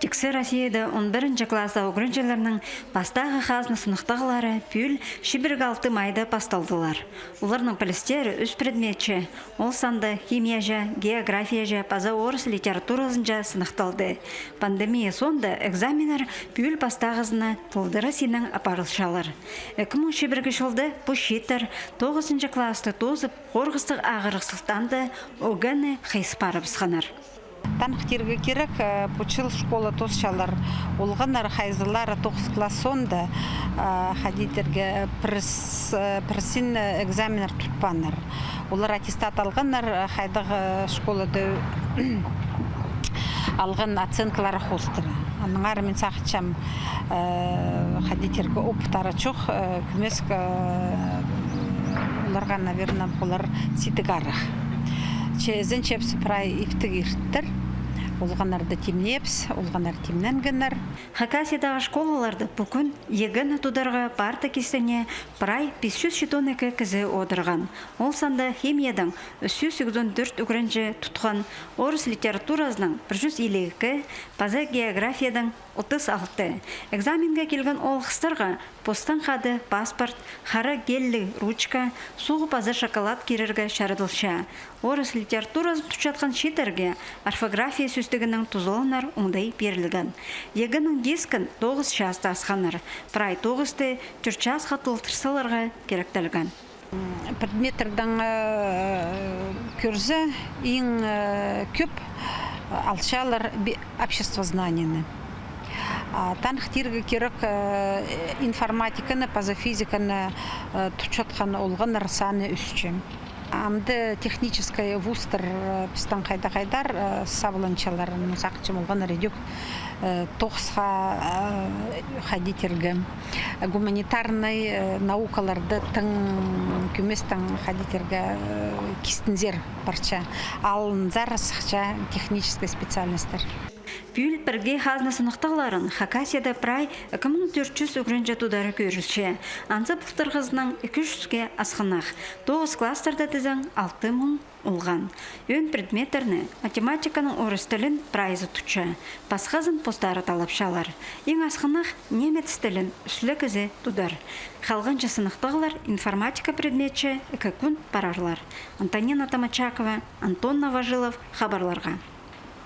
Тексе Россияда 11 класса огрынчыларының пастағы қазны сынықтағылары пүл шибіргалты майда пасталдылар. Оларның пілістері үз предметші, ол санды химия жа, география жа, паза орыс литературызын жа сынықталды. Пандемия сонда экзаменер пүл пастағызына тұлдыры сенің апарылшалар. 2000 шибіргі шылды пұшеттір 9 класты тозып қорғыстық ағырықсылтанды оғаны қайыспарып сқанар. Танықтерге керек почыл школа тосшалар олғанар хайзылар 9 класс сонда хадитерге пресин экзаменер тұтпанар. Олар аттестат алғанар хайдағы школады алған оценкалары хостыры. Аныңар мен сақытшам хадитерге опытары чоқ күмеск оларға, наверное, олар ситігарық. Чезен чепсі прай ифтігірттір. Олғанарды темнепс, олғанар темненгенер. Хакасиядағы школаларды бүкін егін тұдарға парта кестіне прай 512 кізі одырған. Ол санда химиядан 384 үгірінжі тұтқан, орыс литературазының 152, паза географиядан 36. Экзаменге келген ол қыстарға постан қады, паспорт, қара геллі ручка, суғы паза шоколад керерге шарыдылша. Орыс литературазын тұтшатқан шетерге орфография сөстігінің тұзылынар ұңдай берілген. Егінің дискін 9 шасты асқаныр, прай 9-ты 4 жасқа толтырсаларға керектелген. Предметтердің көрзі ең көп алшалар общество знанияны. Танықтерге керек информатиканы, пазофизиканы тұтшатқан олғаныр саны үсчі. Амды техническая вустер пистан қайдар сабыланчалар сақчым олғаныр едік тоқсқа хадитерге. Гуманитарный наукаларды тың күместің хадитерге кистінзер парча. Алынзар сақча техническая специальностер. Пүл бірге қазны сынықтағыларын Хакасияда прай 2400 үгірінжі тұдары көрілші. Анзы бұқтырғызының 200-ге асқынақ. 9 кластарда тізің 6000 ұлған. Өн предметтерні математиканың орыс тілін прайзы тұтшы. Пасқазын постары талапшалар. Ең асқынақ немец тілін үслі кізі тұдар. Қалғанчы сынықтағылар информатика предметші 2 күн парарлар. Антонина Тамачакова, Антон Новожилов хабарларға.